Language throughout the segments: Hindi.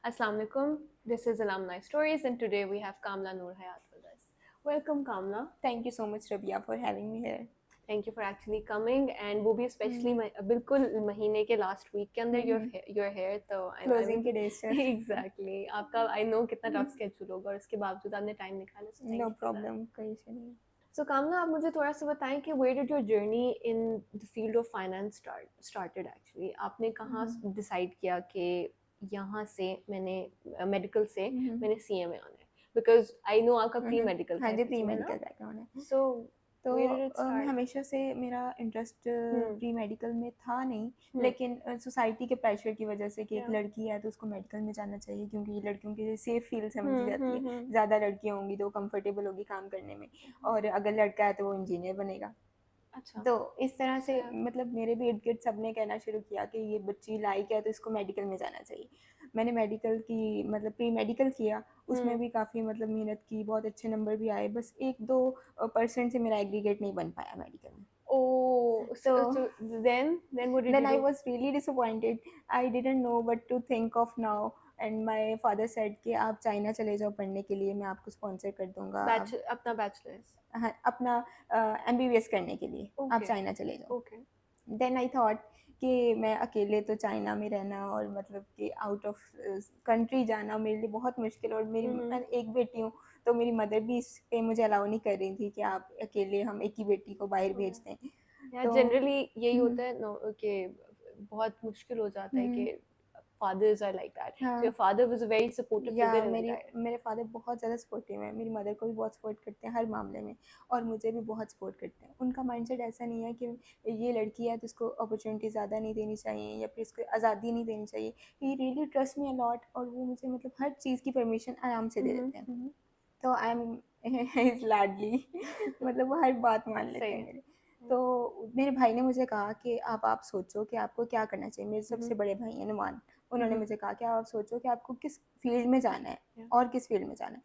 Assalamu alaikum. This is Alumni Stories, and today we have Kamla Noor Hayat with us. Welcome, Kamla. Thank you so much, Rabia, for having me here. Thank you for actually coming, and वो भी especially बिल्कुल महीने के last week के अंदर you're here, तो Closing के days से. exactly आपका I know कितना tough schedule होगा और उसके बावजूद आपने time निकाला, so thank No you for that. problem, कोई इशू नहीं. So Kamla, आप मुझे थोड़ा सा बताएं कि where did your journey in the field of finance started actually? आपने कहाँ decide किया कि यहाँ से मैंने medical से मैंने CA में आना है? Because I know आपका pre medical हाँ था जी, इसमें प्री ना? मेडिकल बैकग्राउंड है. So तो where did it start? हमेशा से मेरा इंटरेस्ट प्री मेडिकल में था नहीं, लेकिन सोसाइटी के प्रेशर की वजह से कि एक लड़की है तो उसको मेडिकल में जाना चाहिए, क्योंकि ये लड़कियों की सेफ फील्ड समझी जाती है. ज़्यादा लड़कियाँ होंगी तो कंफर्टेबल होगी काम करने में, और अगर लड़का है तो वो इंजीनियर बनेगा. अच्छा. तो इस तरह से मतलब मेरे भी इर्द गिर्द सब ने कहना शुरू किया कि ये बच्ची लायक है तो इसको मेडिकल में जाना चाहिए. मैंने मेडिकल की मतलब प्री मेडिकल किया, उसमें भी काफ़ी मतलब मेहनत की, बहुत अच्छे नंबर भी आए, बस 1-2% से मेरा एग्रीगेट नहीं बन पाया मेडिकल में. Oh, so then what did you I do? was really disappointed. I didn't know what to think of now. And my father said कि आप चाइना चले जाओ पढ़ने के लिए, मैं आपको स्पॉन्सर कर दूंगा. अपना bachelor's. हाँ, अपना MBBS करने के लिए आप चाइना चले जाओ. Okay. देन आई थॉट कि मैं अकेले तो चाइना में रहना और मतलब कि आउट ऑफ कंट्री जाना मेरे लिए बहुत मुश्किल, और मैं एक बेटी हूँ, तो मेरी मदर भी इस पे मुझे अलाउ नहीं कर रही थी कि आप अकेले हम एक ही बेटी को बाहर भेज दें. यार जनरली यही होता है नो कि बहुत मुश्किल हो जाता है कि fathers are like that. So your father was a very supportive figure in that. मेरे फादर बहुत ज़्यादा सपोर्टिव हैं, मेरी मदर को भी बहुत सपोर्ट करते हैं हर मामले में, और मुझे भी बहुत सपोर्ट करते हैं. उनका माइंडसेट ऐसा नहीं है कि ये लड़की है तो इसको अपॉर्चुनिटी ज़्यादा नहीं देनी चाहिए या फिर इसको आज़ादी नहीं देनी चाहिए. He really trust me a lot, और वो मुझे मतलब हर चीज़ की परमिशन आराम से दे देते हैं. तो आई एम इज लाडली मतलब वो हर बात मान लेते हैं मेरे. तो मेरे भाई ने मुझे कहा कि आप सोचो कि आपको क्या करना चाहिए. मेरे सबसे बड़े भाई हैं नुमान, उन्होंने मुझे कहा कि आप सोचो कि आपको किस फील्ड में जाना है और किस फील्ड में जाना है.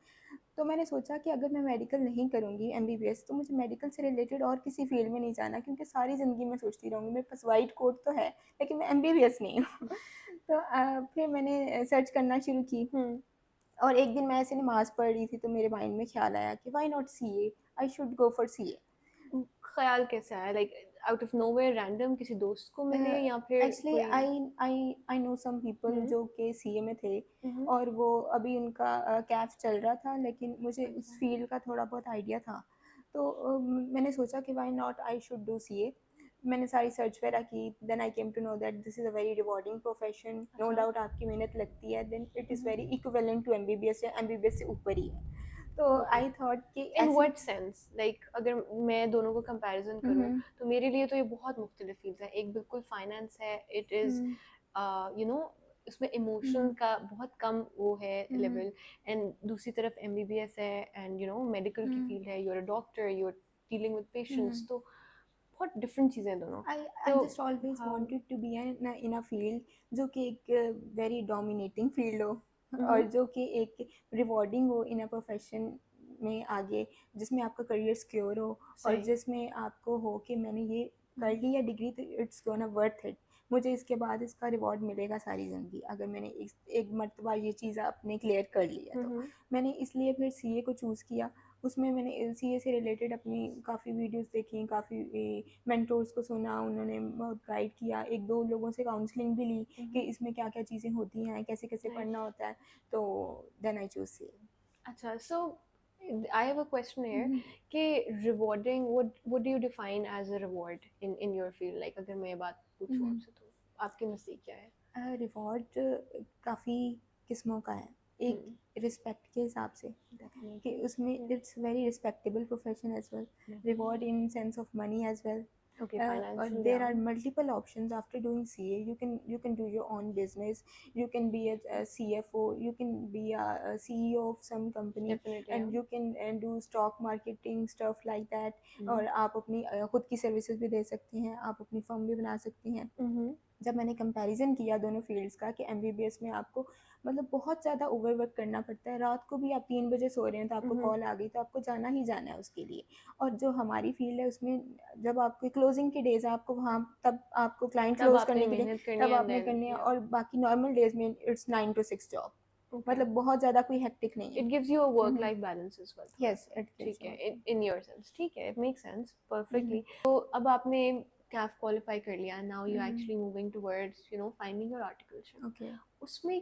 तो मैंने सोचा कि अगर मैं मेडिकल नहीं करूँगी MBBS, तो मुझे मेडिकल से रिलेटेड और किसी फील्ड में नहीं जाना, क्योंकि सारी ज़िंदगी मैं सोचती रहूँगी मेरे पास वाइट कोट तो है लेकिन मैं MBBS नहीं हूँ. तो फिर मैंने सर्च करना शुरू की, और एक दिन मैं ऐसे नमाज़ पढ़ रही थी तो मेरे माइंड में ख्याल आया कि why not CA, I should go for CA. ख्याल कैसे आया? Like out of nowhere random किसी दोस्त को मिले या फिर actually I know some people जो कि CA में थे, और वो अभी उनका कैफ चल रहा था, लेकिन मुझे उस फील्ड का थोड़ा बहुत आइडिया था. तो मैंने सोचा कि why not I should do CA. मैंने सारी सर्च वगैरह की. Then I came to know that this is a very rewarding profession. No doubt आपकी मेहनत लगती है, then it is very equivalent to MBBS, या MBBS से ऊपर ही है. तो आई थॉट कि इन व्हाट सेंस, लाइक अगर मैं दोनों को कंपैरिजन करूं तो मेरे लिए तो ये बहुत मुख्तलिफ फील्ड्स हैं. एक बिल्कुल फाइनेंस है, इट इज़ यू नो उसमें इमोशन का बहुत कम वो है लेवल, एंड दूसरी तरफ MBBS है एंड यू नो मेडिकल की फील्ड है, you are a doctor, you are dealing with patients, तो बहुत डिफरेंट चीज़ें दोनों. I just always wanted to be in a field जो कि एक वेरी डोमिनेटिंग फील्ड हो, और जो कि एक रिवॉर्डिंग हो इन अ प्रोफेशन में आगे, जिसमें आपका करियर सिक्योर हो, और जिसमें आपको हो कि मैंने ये कर ली है डिग्री तो इट्स गोना वर्थ इट. मुझे इसके बाद इसका रिवॉर्ड मिलेगा सारी ज़िंदगी अगर मैंने एक मरतबा ये चीज़ आपने क्लियर कर ली है. तो मैंने इसलिए फिर CA को चूज़ किया. उसमें मैंने CA से रिलेटेड अपनी काफ़ी वीडियोस देखी, काफ़ी मेंटोर्स को सुना, उन्होंने बहुत गाइड किया, 1-2 लोगों से काउंसलिंग भी ली कि इसमें क्या क्या चीज़ें होती हैं, कैसे कैसे पढ़ना होता है. तो देन आई चूज़ CA. अच्छा, so I have a question here कि rewarding, what do you define as a reward in your field? Like अगर मैं ये बात पूछूं आपसे तो आपके नज़दीक क्या है? रिवॉर्ड काफ़ी किस्मों का है. एक रिस्पेक्ट के हिसाब से कि उसमें it's very respectable profession as well. Reward in sense of money as well. There are multiple options after doing CA. You can do your own business. You can be a CFO. You can be a CEO of some company. And you can do stock marketing stuff like that. और आप अपनी खुद की सर्विसेज भी दे सकती हैं, आप अपनी फर्म भी बना सकती हैं. जब मैंने कंपैरिजन किया दोनों फील्ड्स का कि MBBS में आपको मतलब बहुत ज़्यादा ओवरवर्क करना पड़ता है, रात को भी आप 3 बजे सो रहे हैं तो आपको कॉल आ गई तो आपको जाना ही जाना है उसके लिए. और जो हमारी फील्ड है उसमें जब आपके क्लोजिंग के डेज आपको वहाँ तब आपको क्लाइंट क्लोज करने के लिए तब आपने करनी है, और बाकी नॉर्मल डेज में इट्स 9 to 6 जॉब. ओके, मतलब बहुत ज़्यादा कोई हेक्टिक नहीं है। It gives you a work life balance as well थोड़ा यस, सा। इट गिव्स ठीक है, यू। इन योर सेंस, ठीक है, इट मेक सेंस परफेक्टली। तो अब आपने कैफ क्वालिफाई कर लिया, now you actually moving towards finding your articleship. Okay. उसमें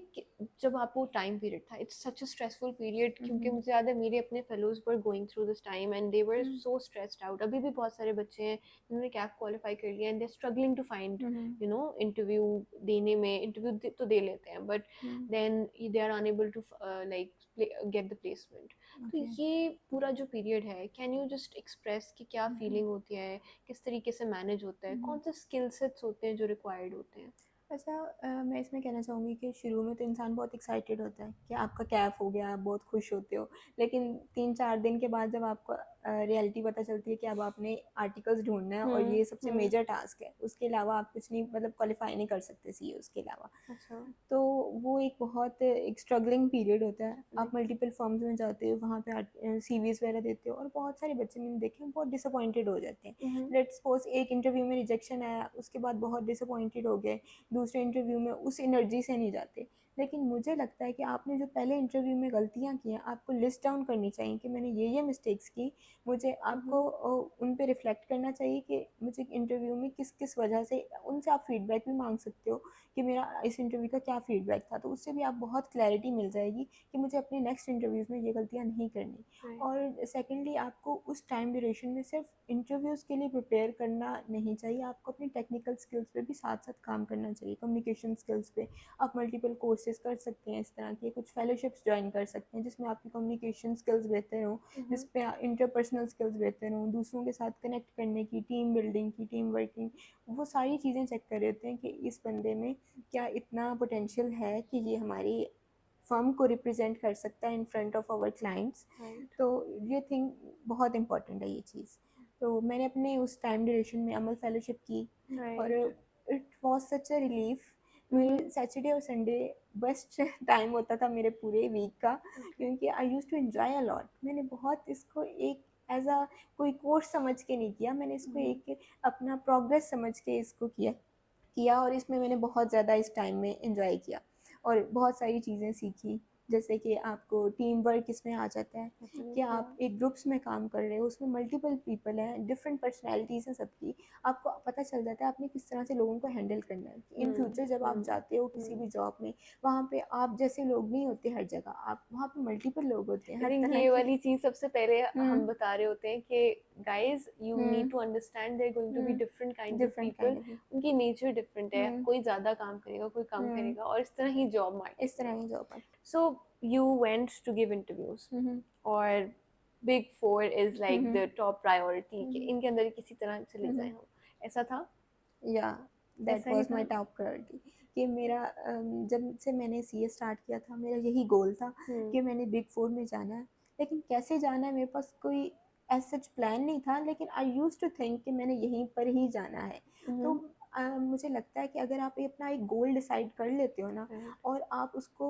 जब आपको टाइम पीरियड था, it's such a stressful period, क्योंकि मुझे याद है मेरे अपने fellows were going through this time and they were so stressed out. अभी भी बहुत सारे बच्चे हैं जिन्होंने कैफ क्वालिफाई कर लिया and they struggling to find interview देने में, इंटरव्यू तो दे लेते हैं but then they are unable to like get the placement. तो ओके। ये पूरा जो पीरियड है, कैन यू जस्ट एक्सप्रेस कि क्या फीलिंग होती है, किस तरीके से मैनेज होता है, कौन से स्किल सेट्स होते हैं जो रिक्वायर्ड होते हैं? अच्छा, मैं इसमें कहना चाहूँगी कि शुरू में तो इंसान बहुत एक्साइटेड होता है कि आपका कैफ हो गया, आप बहुत खुश होते हो। लेकिन 3-4 दिन के बाद जब आपको रियलिटी पता चलती है कि अब आपने आर्टिकल्स ढूँढना है और ये सबसे मेजर टास्क है। उसके अलावा आप कुछ नहीं, मतलब क्वालिफ़ाई नहीं कर सकते सीए उसके अलावा। अच्छा, तो वो एक बहुत एक स्ट्रगलिंग पीरियड होता है। आप मल्टीपल फर्म्स में जाते हो, वहाँ पे सीवीज़ वगैरह देते हो और बहुत सारे बच्चे मैंने देखे हैं बहुत डिसअपॉइंटेड हो जाते हैं। लेट्स सपोज़ एक इंटरव्यू में रिजेक्शन आया, उसके बाद बहुत डिसअपॉइंटेड हो गए, दूसरे इंटरव्यू में उस एनर्जी से नहीं जाते। लेकिन मुझे लगता है कि आपने जो पहले इंटरव्यू में गलतियाँ की हैं, आपको लिस्ट डाउन करनी चाहिए कि मैंने ये मिस्टेक्स की। मुझे आपको उन पे रिफ्लेक्ट करना चाहिए कि मुझे इंटरव्यू में किस वजह से, उनसे आप फीडबैक भी मांग सकते हो कि मेरा इस इंटरव्यू का क्या फीडबैक था। तो उससे भी आप बहुत क्लैरिटी मिल जाएगी कि मुझे अपने नेक्स्ट इंटरव्यूज़ में ये गलतियाँ नहीं करनी। राइट, और सेकेंडली, आपको उस टाइम ड्यूरेशन में सिर्फ इंटरव्यूज़ के लिए प्रिपेयर करना नहीं चाहिए, आपको अपनी टेक्निकल स्किल्स पे भी साथ साथ काम करना चाहिए, कम्युनिकेशन स्किल्स पे। आप मल्टीपल कोर्सेज कर सकते हैं इस तरह के, कुछ फेलोशिप्स ज्वाइन कर सकते हैं जिसमें आपकी कम्युनिकेशन स्किल्स बेहतर हों, जिस पे इंटरपर्सनल स्किल्स बेहतर हों, दूसरों के साथ कनेक्ट करने की, टीम बिल्डिंग की, टीम वर्किंग, वो सारी चीज़ें चेक कर रहे होते हैं कि इस बंदे में क्या इतना पोटेंशियल है कि ये हमारी फर्म को रिप्रेजेंट कर सकता है in front of our clients. Right, तो ये थिंग बहुत इंपॉर्टेंट है ये चीज़। तो मैंने अपने उस टाइम ड्यूरेशन में अमल फेलोशिप की और right. It was such a relief. मेरे सैटरडे और संडे बेस्ट टाइम होता था मेरे पूरे वीक का, क्योंकि I used to enjoy a lot. मैंने बहुत इसको एक एज़ अ कोई कोर्स समझ के नहीं किया, मैंने इसको एक अपना प्रोग्रेस समझ के इसको किया और इसमें मैंने बहुत ज़्यादा इस टाइम में एंजॉय किया और बहुत सारी चीज़ें सीखी। जैसे कि आपको टीम वर्क इसमें आ जाता है कि आप एक ग्रुप्स में काम कर रहे हो, उसमें मल्टीपल पीपल हैं, डिफरेंट पर्सनैलिटीज़ हैं सबकी। आपको पता चल जाता है आपने किस तरह से लोगों को हैंडल करना है। इन फ्यूचर जब आप जाते हो किसी भी जॉब में, वहाँ पे आप जैसे लोग नहीं होते हर जगह, आप वहाँ पे मल्टीपल लोग होते हैं आई हर थिंक तरह ये के। वाली चीज सबसे पहले हम हुँ, बता रहे होते हैं कि guys you need hmm, to understand there going to be hmm, different kinds of different people. Kind of. उनकी नेचर डिफरेंट है, हुँ, कोई ज्यादा काम करेगा, कोई कम हुँ, करेगा, और इस तरह ही जॉब मार्केट इस में तरह है। की जॉब है। So you went to give interviews hmm, hmm, और big four is hmm, like hmm, the top priority hmm, कि हुँ, इनके अंदर किसी तरह चले हुँ, जाएं हुँ। हम। ऐसा था? या दैट ऐसा ही वाज था? माय टॉप प्रायोरिटी कि मेरा जब से मैंने सीए स्टार्ट किया था मेरा यही गोल था हम्म, कि मैंने बिग फोर में जाना है। लेकिन कैसे जाना है मेरे पास कोई एज सच प्लान नहीं था, लेकिन आई यूज टू थिंक कि मैंने यहीं पर ही जाना है। तो मुझे लगता है कि अगर आप अपना एक गोल डिसाइड कर लेते हो ना राइट, और आप उसको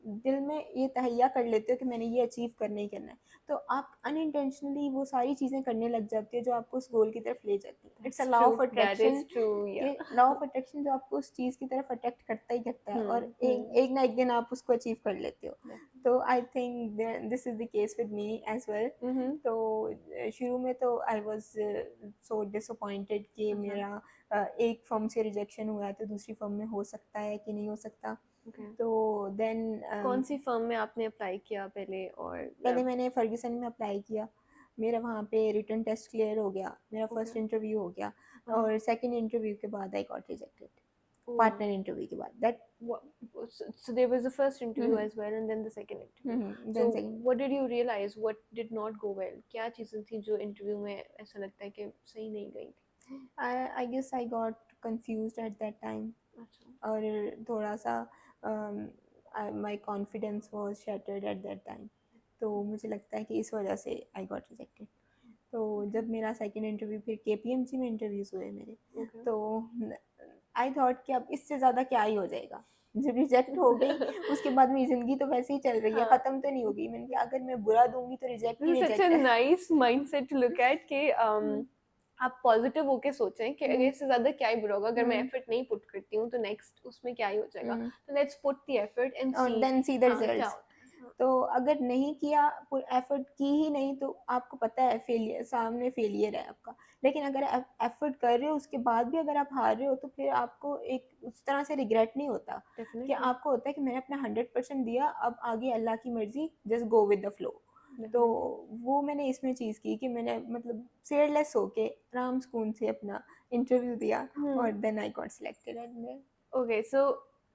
दिल में ये तहैया कर लेते हो कि मैंने ये अचीव करना ही करना है, तो आप अनइंटेंशनली वो सारी चीज़ें करने लग जाती है जो आपको उस गोल की तरफ ले जाती है। It's a that's law true, of that attraction, is true, या। कि लॉ ऑफ अट्रैक्शन जो आपको उस चीज़ की तरफ अट्रैक्ट करता ही करता है और एक हम्म, एक ना एक दिन आप उसको अचीव कर लेते हो। तो I think this is the case with me as well. Hmm, तो शुरू में तो आई वाज़ सो डिसअपॉइंटेड कि अच्छा, मेरा एक फर्म से रिजेक्शन हुआ है तो दूसरी फर्म में हो सकता है कि नहीं हो सकता। ओके। तो देन कौन सी फर्म में आपने अप्लाई किया पहले, और पहले मैंने फर्ग्यूसन में अप्लाई किया। मेरा वहाँ पे रिटन टेस्ट क्लियर हो गया, मेरा ओके, फर्स्ट इंटरव्यू हो गया हाँ, और सेकंड इंटरव्यू के बाद आई गॉट रिजेक्टेड। ओह, पार्टनर इंटरव्यू के बाद that. so there was the first interview as well and then the second interview. Then So second. what did you realize, what did not go well? क्या चीज़ें थी जो इंटरव्यू में ऐसा लगता है कि सही नहीं गई थी? I guess I got confused at that time अच्छा, और थोड़ा सा my confidence was shattered at that time. तो मुझे लगता है कि इस वजह से आई गॉट रिजेक्टेड। तो ओके, जब मेरा सेकंड इंटरव्यू फिर केपीएमजी में इंटरव्यूज़ हुए मेरे, ओके। तो आई थॉट कि अब इससे ज़्यादा क्या ही हो जाएगा। जब रिजेक्ट हो गई उसके बाद मेरी ज़िंदगी तो वैसे ही चल रही है, हाँ, ख़त्म तो नहीं होगी। मैंने कहा अगर मैं बुरा दूँगी तो reject he this is such a reject है। nice mindset to look at कि हुँ, आप पॉजिटिव होके सोचें कि अगर इससे ज़्यादा क्या ही बुरा होगा, अगर मैं हम्म, एफर्ट नहीं पुट करती हूँ तो नेक्स्ट उसमें क्या ही हो जाएगा, हम्म, तो let's put the effort and और सी देन सी द हाँ क्या रिजल्ट्स। होता है। हाँ तो अगर नहीं किया, एफर्ट की ही नहीं, तो आपको पता है फेलियर सामने, फेलियर है आपका। लेकिन अगर एफर्ट कर रहे हो उसके बाद भी अगर आप हार रहे हो, तो फिर आपको एक उस तरह से रिग्रेट नहीं होता, कि डेफिनेटली आपको होता है कि मैंने अपना 100% दिया, अब आगे अल्लाह की मर्जी, just go with the flow. तो डेफिनेटली। वो मैंने इसमें चीज़ की कि मैंने मतलब फेयरलेस होके आराम सुकून से अपना इंटरव्यू दिया, और then I got selected and okay so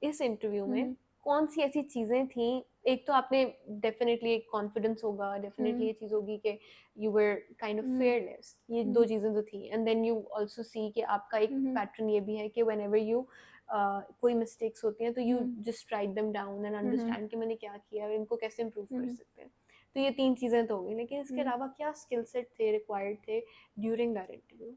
इस इंटरव्यू में कौन सी ऐसी चीज़ें थी, एक तो आपने डेफिनेटली एक कॉन्फिडेंस होगा, डेफिनेटली ये चीज़ होगी कि you were kind of fearless, ये दो चीज़ें तो थी, and then you also see कि आपका एक पैटर्न ये भी है कि व्हेन एवर यू कोई मिस्टेक्स होती हैं तो you just write them down and understand कि मैंने क्या किया और इनको कैसे इम्प्रूव कर सकते हैं। तो ये तीन चीज़ें तो हो गई, लेकिन इसके अलावा क्या स्किल सेट थे रिक्वायर्ड थे ड्यूरिंग दैट इंटरव्यू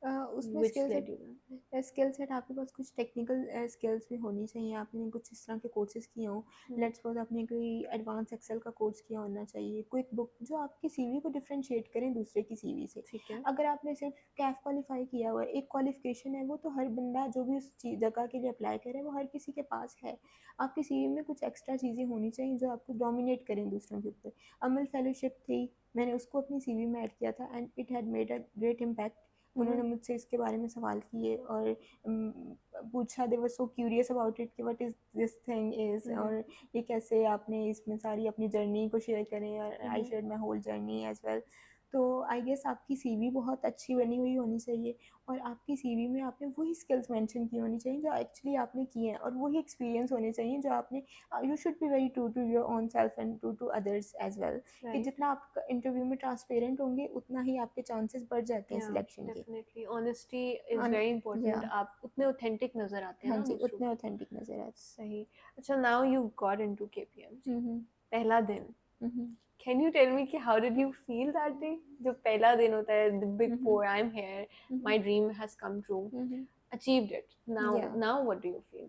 उसमें which led you skill set आपके पास कुछ टेक्निकल स्किल्स भी होनी चाहिए। आपने कुछ इस तरह के कोर्सेज किए हों, लेट्स सपोज आपने कोई एडवांस एक्सेल का कोर्स किया होना चाहिए, क्विक बुक, जो आपकी सीवी को डिफरेंशिएट करें दूसरे की सीवी से। ठीक है। अगर आपने सिर्फ कैफ क्वालिफाई किया हुआ है, एक क्वालिफिकेशन है, वो तो हर बंदा जो भी उस जगह के लिए अप्लाई करे, वो हर किसी के पास है। आपकी सीवी में कुछ एक्स्ट्रा चीज़ें होनी चाहिए जो आपको डोमिनेट करें दूसरों के ऊपर। अमल फेलोशिप थी, मैंने उसको अपनी सीवी में ऐड किया था, and it had made a great impact. उन्होंने मुझसे इसके बारे में सवाल किए और पूछा, दे वर सो क्यूरियस अबाउट इट कि what is this thing is, और ये कैसे आपने इसमें सारी अपनी जर्नी को शेयर करें, और I share my whole journey as well. तो आई गेस आपकी सीवी बहुत अच्छी बनी हुई होनी चाहिए, और आपकी सीवी में आपने वही स्किल्स मेंशन की होनी चाहिए जो एक्चुअली आपने किए हैं, और वही एक्सपीरियंस होने चाहिए जो आपने। You should be very true to your own self and true to others as well. कि राइट। जितना आप इंटरव्यू में ट्रांसपेरेंट होंगे, उतना ही आपके चांसेस बढ़ जाते हैं या सिलेक्शन के। Definitely honesty is on very या इंपॉर्टेंट, आप उतने ऑथेंटिक नजर आते हैं हाँ ना जी, दूसरों उतने को। ऑथेंटिक नज़र आते सही। अच्छा now you got into KPMG, हैं। पहला दिन, hmm, can you tell me कि how did you feel that day, जो पहला दिन होता है, the big hmm, four, I am here, hmm, my dream has come true, hmm, achieved it, now yeah now what do you feel?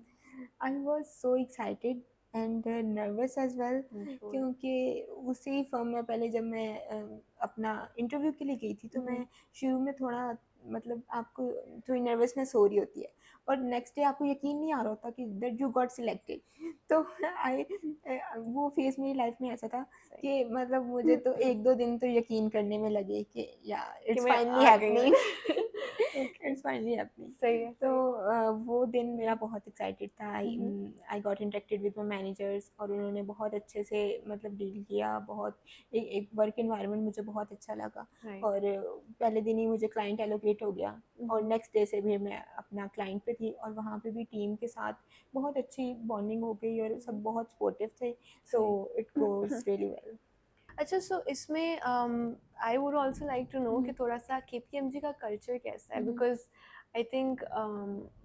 I was so excited and nervous as well. I am sure. क्योंकि उसी फर्म में पहले जब मैं अपना इंटरव्यू के लिए गई थी, तो मैं शुरू में थोड़ा मतलब आपको थोड़ी नर्वसनेस हो रही होती है, और नेक्स्ट डे आपको यकीन नहीं आ रहा होता कि दैट यू गॉट सिलेक्टेड। तो आई वो फेज मेरी लाइफ में ऐसा था सही। कि मतलब मुझे तो एक दो दिन तो यकीन करने में लगे कि या कि इट्स मैं फाइनली आ गई हैपनिंग। हूँ। ओके। It's finally happening. सही है तो सही है। वो दिन मेरा बहुत एक्साइटेड था। Hmm. I got interacted with my managers, और उन्होंने बहुत अच्छे से मतलब डील किया। बहुत एक वर्क इन्वायरमेंट मुझे बहुत अच्छा लगा। राइट। और पहले दिन ही मुझे क्लाइंट एलोकेट हो गया, और नेक्स्ट डे से भी मैं अपना क्लाइंट पे थी, और वहाँ पे भी टीम के साथ बहुत अच्छी बॉन्डिंग हो गई, और सब बहुत सपोर्टिव थे। तो सही। It goes really well. अच्छा सो इसमें I would also like to know कि थोड़ा सा केपीएमजी का कल्चर कैसा है, बिकॉज आई थिंक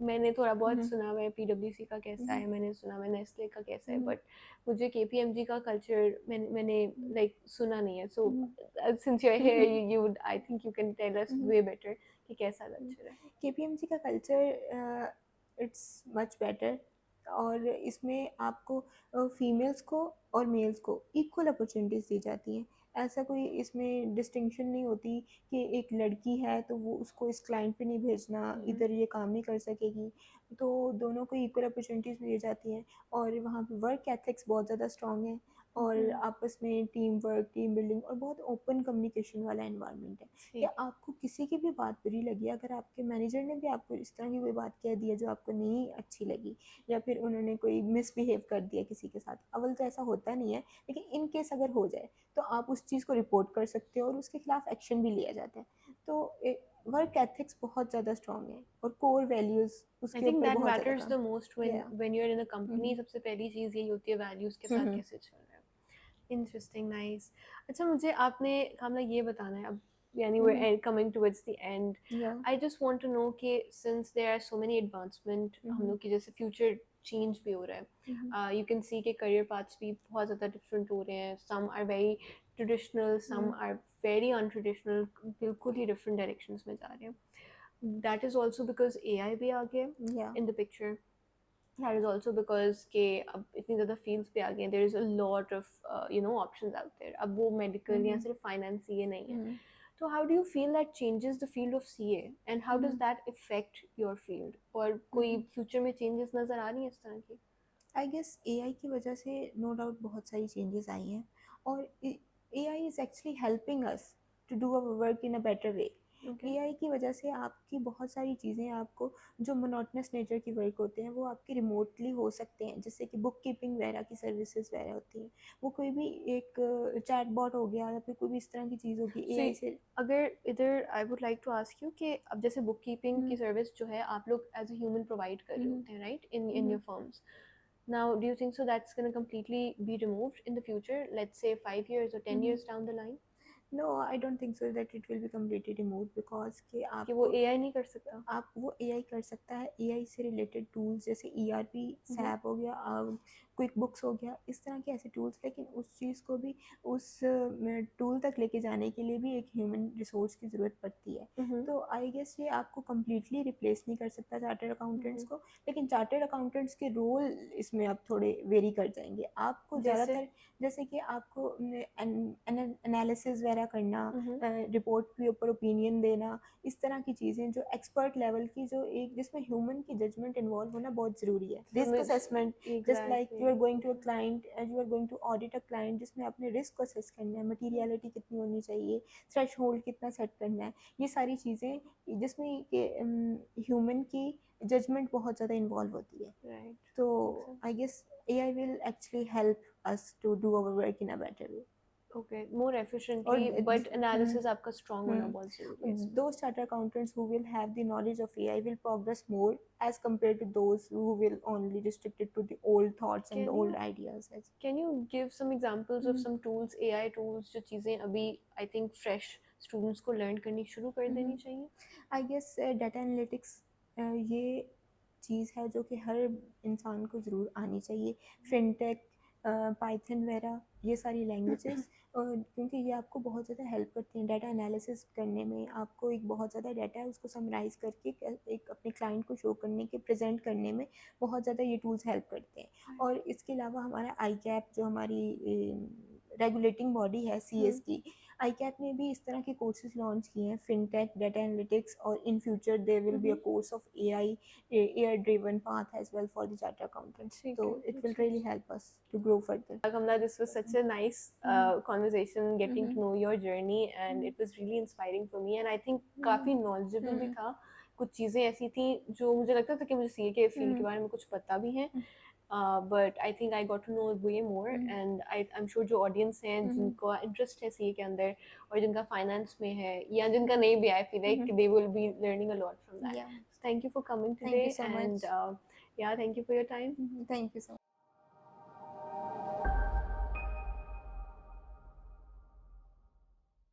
मैंने थोड़ा बहुत सुना हुआ है पीडब्ल्यूसी का कैसा है, मैंने सुना हुआ है नेस्ले का कैसा है, बट मुझे केपीएमजी का कल्चर मैंने लाइक सुना नहीं है, so since you are here you would I think you can tell us way better कि कैसा कल्चर है। केपीएमजी का कल्चर इट्स मच बेटर, और इसमें आपको फीमेल्स को और मेल्स को इक्वल अपॉर्चुनिटीज़ दी जाती हैं। ऐसा कोई इसमें डिस्टिंक्शन नहीं होती कि एक लड़की है तो वो उसको इस क्लाइंट पे नहीं भेजना, इधर ये काम नहीं कर सकेगी। तो दोनों को इक्वल अपॉर्चुनिटीज़ दी जाती हैं, और वहाँ पे वर्क एथिक्स बहुत ज़्यादा स्ट्रॉन्ग है, और आपस में टीम वर्क, टीम बिल्डिंग, और बहुत ओपन कम्युनिकेशन वाला एनवायरनमेंट है। कि ठीक है। आपको किसी की भी बात बुरी लगी, अगर आपके मैनेजर ने भी आपको इस तरह की कोई बात कह दी है जो आपको नहीं अच्छी लगी, या फिर उन्होंने कोई मिसबिहेव कर दिया किसी के साथ, अव्वल तो ऐसा होता नहीं है, लेकिन इन केस अगर हो जाए तो आप उस चीज़ को रिपोर्ट कर सकते हो, और उसके खिलाफ एक्शन भी लिया जाता है। तो वर्क एथिक्स बहुत ज़्यादा स्ट्रॉन्ग है, और कोर वैल्यूज़ आई उसके थिंक ऊपर दैट बहुत ज़्यादा मैटर्स द काम। मोस्ट या when you are in a company, सबसे पहली चीज़ यही होती है वैल्यूज़ के साथ कैसे चल रहा है। Interesting, nice. अच्छा मुझे आपने कामना ये बताना है अब, यानी we're coming towards the end. या I just want to know कि since there are so many advancement, हम लोग की जैसे future change भी हो रहा है, you can see कि career paths भी बहुत ज़्यादा different हो रहे हैं, some are very traditional, some are very untraditional, बिल्कुल ही different directions में जा रहे हैं। That is also because AI भी आ गया या in the picture. That is also because के अब इतनी ज़्यादा fields पे आ गए हैं, there is a lot of you know options out there. अब वो medical या सिर्फ finance ये नहीं है, तो how do you feel that changes the field of CA and how does hmm that affect your field? और कोई हम्म फ्यूचर में चेंजेस नज़र आ रही हैं इस तरह की? आई गेस एआई की वजह से नो डाउट बहुत सारी चेंजेस आई हैं, और AI is actually helping us to do our work in a better way. Okay. AI की वजह से आपकी बहुत सारी चीज़ें, आपको जो मोनोटनस नेचर की वर्क होते हैं वो आपके रिमोटली हो सकते हैं, जैसे कि बुक कीपिंग वगैरह की सर्विसेज वगैरह होती हैं, वो कोई भी एक चैट बॉट हो गया या फिर कोई भी इस तरह की चीज़ होगी So एआई से। अगर इधर I would like to ask you कि अब जैसे बुक कीपिंग की हम्म सर्विस जो है आप लोग एज अ ह्यूमन प्रोवाइड कर रहे हम्म होते हैं, right, in hmm your firms. Now, do you think so that's going to completely be removed in the future, let's say 5 years or 10 hmm years down the line? No, I don't think so that it will be completely remove, because कि कि वो आपको एआई नहीं कर सकता? आप वो एआई कर सकता है। एआई से रिलेटेड टूल्स जैसे ईआरपी, हम्म सैप हो गया, क्विक बुक्स हो गया, इस तरह के ऐसे टूल्स, लेकिन उस चीज़ को भी उस टूल तक लेके जाने के लिए भी एक ह्यूमन रिसोर्स की ज़रूरत पड़ती है। हम्म तो आई गेस ये आपको कम्प्लीटली रिप्लेस नहीं कर सकता चार्टर्ड अकाउंटेंट्स हम्म. को, लेकिन चार्टर्ड अकाउंटेंट्स के रोल इसमें अब थोड़े वेरी कर जाएंगे। आपको जैसे? ज़्यादातर, जैसे कि आपको एनालिसिस वगैरह करना, हम्म. रिपोर्ट के ऊपर ओपिनियन देना, इस तरह की चीज़ें जो एक्सपर्ट लेवल की, जो एक जिसमें ह्यूमन की जजमेंट इन्वॉल्व होना बहुत ज़रूरी है। Risk assessment, just like you are exactly. Going to a client, you are going to audit a client, जिसमें अपने रिस्क को असेस करना है, मटीरियलिटी कितनी होनी चाहिए, थ्रेश होल्ड कितना सेट करना है, ये सारी चीज़ें जिसमें ह्यूमन की जजमेंट बहुत ज़्यादा इन्वॉल्व होती है। राइट. तो make sense. I guess AI will actually help us to do our work in a better way. Okay, more और एफिशिएंटली, बट एनालिसिस आपका स्ट्रांग होना बहुत ज़रूरी है इसमें. those chartered accountants who will have the knowledge of AI will progress more as compared to those who will only restricted to the old thoughts and the can old you ideas. Can you give some examples of Mm-hmm. Some tools, AI tools, जो चीज़ें अभी आई थिंक फ्रेश स्टूडेंट्स को लर्न करनी शुरू कर Mm-hmm. देनी चाहिए? आई गेस डाटा एनालिटिक्स ये चीज़ है जो कि हर इंसान को ज़रूर आनी चाहिए। फिनटेक, पाइथन वगैरह, ये सारी लैंग्वेजेस, क्योंकि ये आपको बहुत ज़्यादा हेल्प करती हैं डाटा एनालिसिस करने में। आपको एक बहुत ज़्यादा डाटा है उसको समराइज़ करके एक अपने क्लाइंट को शो करने के, प्रेजेंट करने में बहुत ज़्यादा ये टूल्स हेल्प करते हैं। और इसके अलावा हमारा आई कैप, जो हमारी रेगुलेटिंग बॉडी है CS की, ICAP ने भी इस तरह के कोर्सेज लॉन्च किए हैं, फिनटेक, डाटा एनालिटिक्स, और in future there will be a course of AI driven path as well for the chartered accountants, ठीक तो है, इट विल अच्छा. Really help us to grow further. Kamla, this was such a nice conversation, getting to know your journey, and it was really inspiring for me. And I think काफ़ी knowledgeable भी था. कुछ चीज़ें ऐसी थी जो मुझे लगता था कि मुझे सीए के फील्ड के बारे में कुछ पता भी है, but I think I got to know way more. And I am sure जो ऑडियंस हैं जिनको इंटरेस्ट है सीए के अंदर और जिनका फाइनेंस में है या जिनका नहीं भी, I feel like they will be learning a lot from that. Yeah, thank you for coming thank today, you so and much. yeah, thank you for your time. Thank you so much.